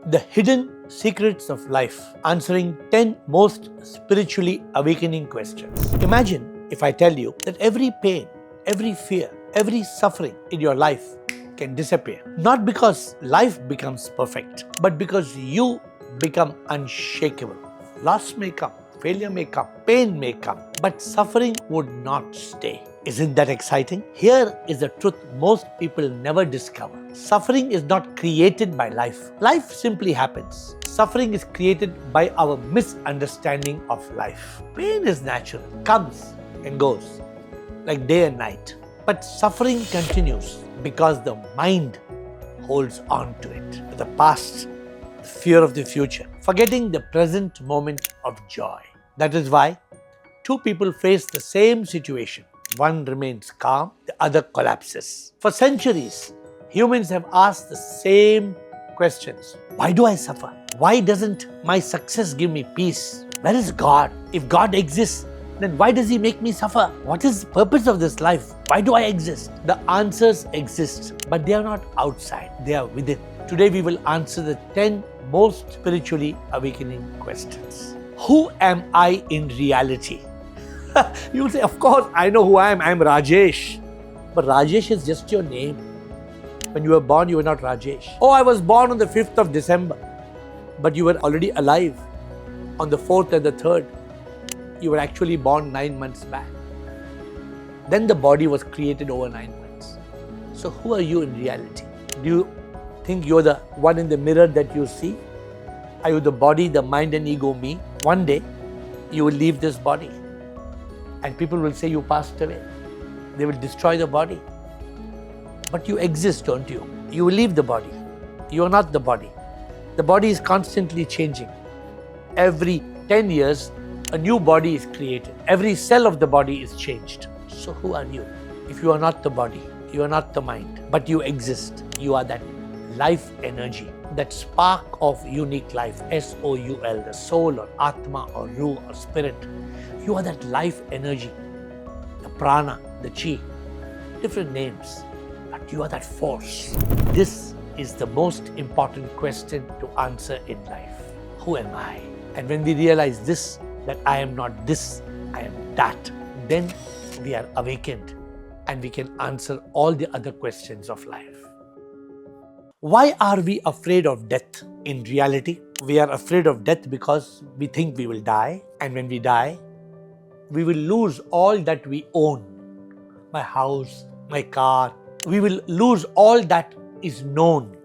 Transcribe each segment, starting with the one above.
The Hidden Secrets of Life, answering 10 most spiritually awakening questions. Imagine if I tell you that every pain, every fear, every suffering in your life can disappear. Not because life becomes perfect, but because you become unshakable. Loss may come, failure may come, pain may come, but suffering would not stay. Isn't that exciting? Here is the truth most people never discover. Suffering is not created by life. Life simply happens. Suffering is created by our misunderstanding of life. Pain is natural, comes and goes, like day and night. But suffering continues because the mind holds on to it. The past, the fear of the future, forgetting the present moment of joy. That is why two people face the same situation. One remains calm, the other collapses. For centuries, humans have asked the same questions. Why do I suffer? Why doesn't my success give me peace? Where is God? If God exists, then why does He make me suffer? What is the purpose of this life? Why do I exist? The answers exist, but they are not outside, they are within. Today we will answer the 10 most spiritually awakening questions. Who am I in reality? You will say, of course, I know who I am. I am Rajesh. But Rajesh is just your name. When you were born, you were not Rajesh. Oh, I was born on the 5th of December. But you were already alive on the 4th and the 3rd. You were actually born 9 months back. Then the body was created over 9 months. So who are you in reality? Do you think you're the one in the mirror that you see? Are you the body, the mind and ego, me? One day, you will leave this body. And people will say you passed away. They will destroy the body. But you exist, don't you? You will leave the body. You are not the body. The body is constantly changing. Every 10 years, a new body is created. Every cell of the body is changed. So who are you? If you are not the body, you are not the mind, but you exist. You are that life energy, that spark of unique life, S-O-U-L, the soul or Atma or Ruh or spirit. You are that life energy, the prana, the chi, different names, but you are that force. This is the most important question to answer in life. Who am I? And when we realize this, that I am not this, I am that, then we are awakened and we can answer all the other questions of life. Why are we afraid of death? In reality, we are afraid of death because we think we will die, and when we die, we will lose all that we own. My house, my car. We will lose all that is known.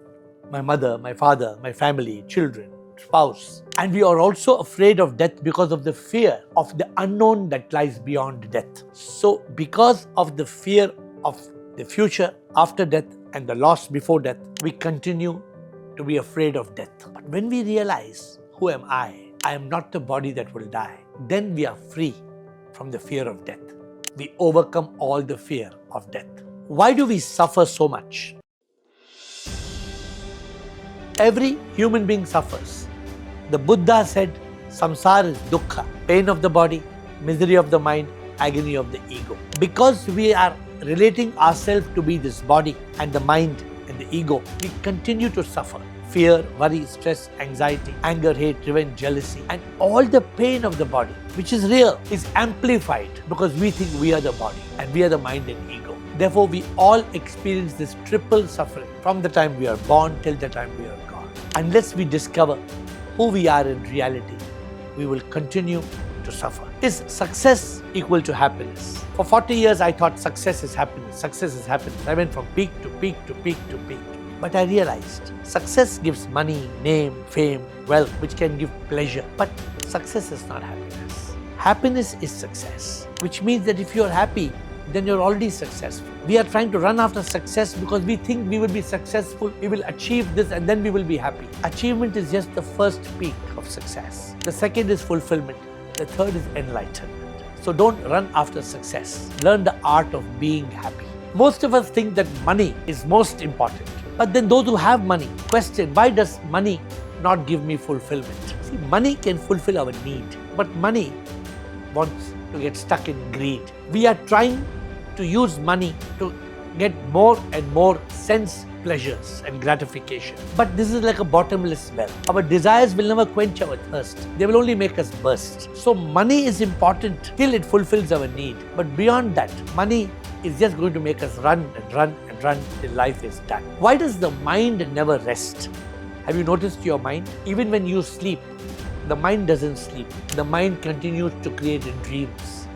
My mother, my father, my family, children, spouse. And we are also afraid of death because of the fear of the unknown that lies beyond death. So because of the fear of the future after death and the loss before death, we continue to be afraid of death. But when we realize, who am I am not the body that will die, then we are free from the fear of death. We overcome all the fear of death. Why do we suffer so much? Every human being suffers. The Buddha said, samsara is dukkha, pain of the body, misery of the mind, agony of the ego. Because we are relating ourselves to be this body and the mind and the ego, we continue to suffer. Fear, worry, stress, anxiety, anger, hate, revenge, jealousy, and all the pain of the body, which is real, is amplified because we think we are the body and we are the mind and ego. Therefore, we all experience this triple suffering from the time we are born till the time we are gone. Unless we discover who we are in reality, we will continue to suffer. Is success equal to happiness? For 40 years, I thought success is happiness. Success is happiness. I went from peak to peak to peak to peak. But I realized success gives money, name, fame, wealth, which can give pleasure. But success is not happiness. Happiness is success, which means that if you are happy, then you're already successful. We are trying to run after success because we think we will be successful, we will achieve this and then we will be happy. Achievement is just the first peak of success. The second is fulfillment. The third is enlightenment. So don't run after success. Learn the art of being happy. Most of us think that money is most important. But then those who have money question, why does money not give me fulfillment? See, money can fulfill our need, but money wants to get stuck in greed. We are trying to use money to get more and more sense pleasures and gratification. But this is like a bottomless well. Our desires will never quench our thirst. They will only make us burst. So money is important till it fulfills our need. But beyond that, money is just going to make us run and run and run till life is done. Why does the mind never rest? Have you noticed your mind? Even when you sleep, the mind doesn't sleep. The mind continues to create dreams.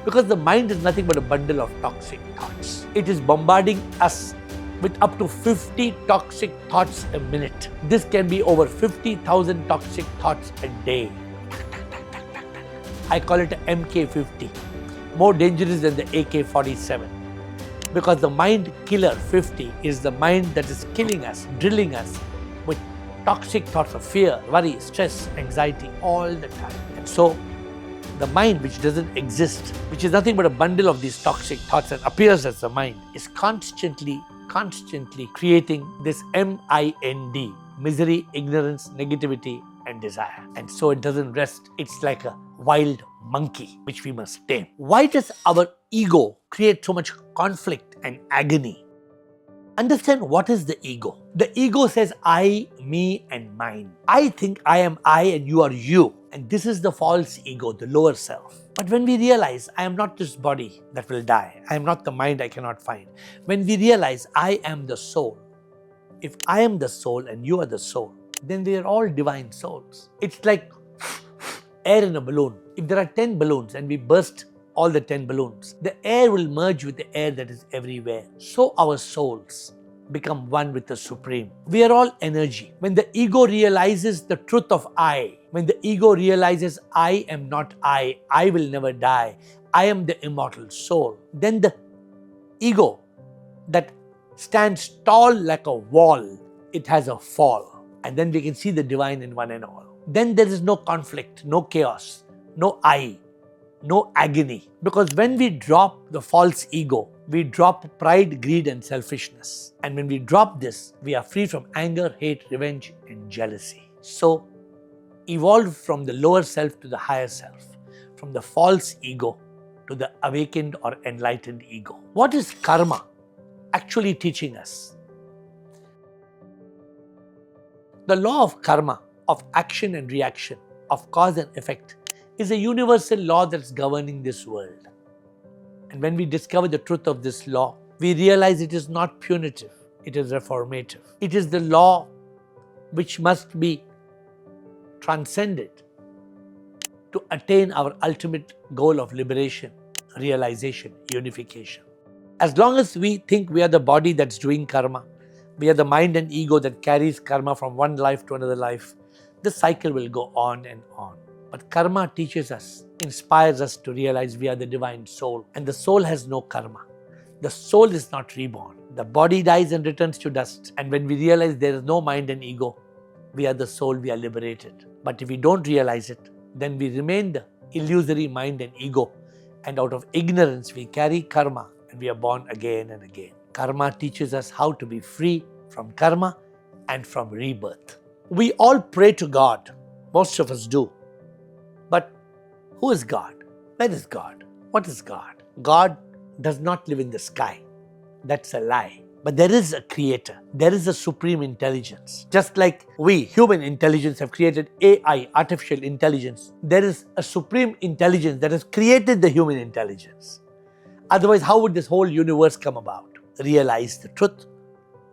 Because the mind is nothing but a bundle of toxic thoughts. It is bombarding us with up to 50 toxic thoughts a minute. This can be over 50,000 toxic thoughts a day. I call it MK50. More dangerous than the AK-47. Because the mind killer 50 is the mind that is killing us, drilling us with toxic thoughts of fear, worry, stress, anxiety all the time. And so, the mind which doesn't exist, which is nothing but a bundle of these toxic thoughts and appears as the mind, is constantly creating this MIND, misery, ignorance, negativity and desire. And so it doesn't rest. It's like a wild monkey which we must tame. Why does our ego create so much conflict and agony? Understand what is the ego. The ego says I, me and mine. I think I am I and you are you. And this is the false ego, the lower self. But when we realize I am not this body that will die, I am not the mind I cannot find. When we realize I am the soul, if I am the soul and you are the soul, then we are all divine souls. It's like air in a balloon. If there are 10 balloons and we burst all the 10 balloons, the air will merge with the air that is everywhere. So our souls become one with the Supreme. We are all energy. When the ego realizes the truth of I, when the ego realizes I am not I will never die, I am the immortal soul, then the ego that stands tall like a wall, it has a fall. And then we can see the divine in one and all. Then there is no conflict, no chaos, no I, no agony. Because when we drop the false ego, we drop pride, greed and selfishness. And when we drop this, we are free from anger, hate, revenge and jealousy. So, evolve from the lower self to the higher self, from the false ego to the awakened or enlightened ego. What is karma actually teaching us? The law of karma, of action and reaction, of cause and effect, is a universal law that's governing this world. And when we discover the truth of this law, we realize it is not punitive, it is reformative. It is the law which must be transcended to attain our ultimate goal of liberation, realization, unification. As long as we think we are the body that's doing karma, we are the mind and ego that carries karma from one life to another life, the cycle will go on and on. But karma teaches us, inspires us to realize we are the divine soul. And the soul has no karma. The soul is not reborn. The body dies and returns to dust. And when we realize there is no mind and ego, we are the soul, we are liberated. But if we don't realize it, then we remain the illusory mind and ego. And out of ignorance, we carry karma and we are born again and again. Karma teaches us how to be free from karma and from rebirth. We all pray to God. Most of us do. But who is God? Where is God? What is God? God does not live in the sky. That's a lie. But there is a creator. There is a supreme intelligence. Just like we, human intelligence, have created AI, artificial intelligence, there is a supreme intelligence that has created the human intelligence. Otherwise, how would this whole universe come about? Realize the truth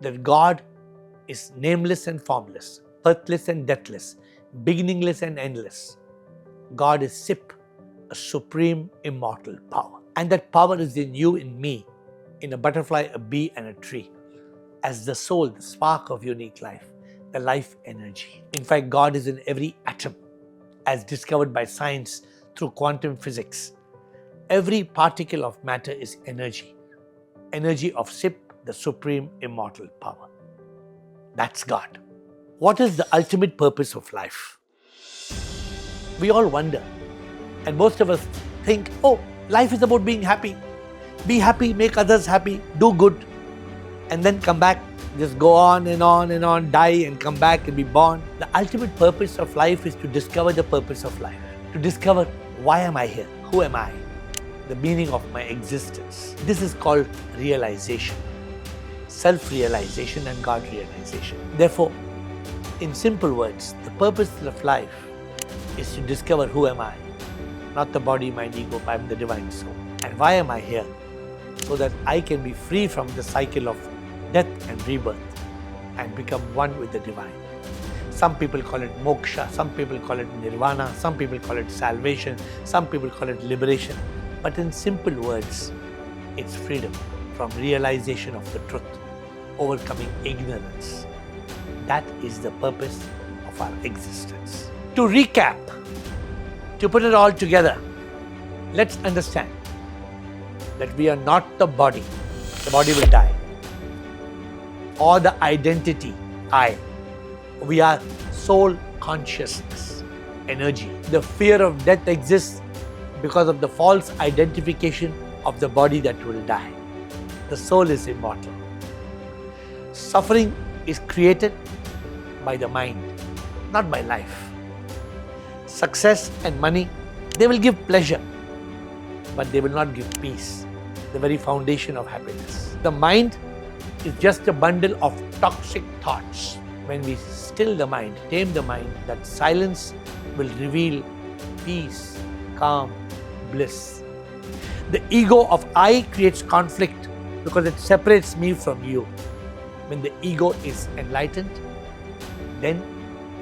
that God is nameless and formless, birthless and deathless, beginningless and endless. God is Sip, a supreme immortal power. And that power is in you, in me, in a butterfly, a bee and a tree. As the soul, the spark of unique life, the life energy. In fact, God is in every atom, as discovered by science through quantum physics. Every particle of matter is energy. Energy of Sip, the supreme immortal power. That's God. What is the ultimate purpose of life? We all wonder, and most of us think, oh, life is about being happy. Be happy, make others happy, do good, and then come back, just go on and on and on, die and come back and be born. The ultimate purpose of life is to discover the purpose of life, to discover why am I here, who am I, the meaning of my existence. This is called realization. self-realization and God realization. Therefore, in simple words, the purpose of life is to discover who am I, not the body, mind, ego, I am the divine soul. And why am I here? So that I can be free from the cycle of death and rebirth and become one with the divine. Some people call it moksha, some people call it nirvana, some people call it salvation, some people call it liberation. But in simple words, it's freedom from realization of the truth, overcoming ignorance. That is the purpose of our existence. To recap, to put it all together, let's understand that we are not the body. The body will die. Or the identity, I. We are soul consciousness, energy. The fear of death exists because of the false identification of the body that will die. The soul is immortal. Suffering is created by the mind, not by life. Success and money, they will give pleasure, but they will not give peace, the very foundation of happiness. The mind is just a bundle of toxic thoughts. When we still the mind, tame the mind, that silence will reveal peace, calm, bliss. The ego of I creates conflict because it separates me from you. When the ego is enlightened, then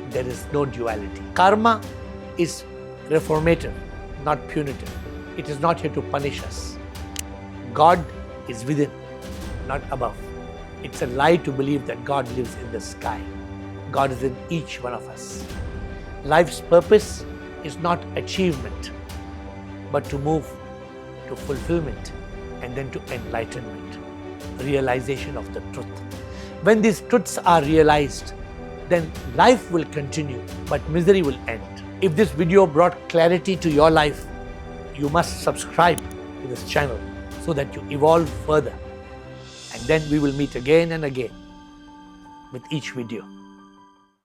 there is no duality. Karma is reformative, not punitive. It is not here to punish us. God is within, not above. It's a lie to believe that God lives in the sky. God is in each one of us. Life's purpose is not achievement, but to move to fulfillment and then to enlightenment, realization of the truth. When these truths are realized, then life will continue, but misery will end. If this video brought clarity to your life, you must subscribe to this channel so that you evolve further. And then we will meet again and again with each video.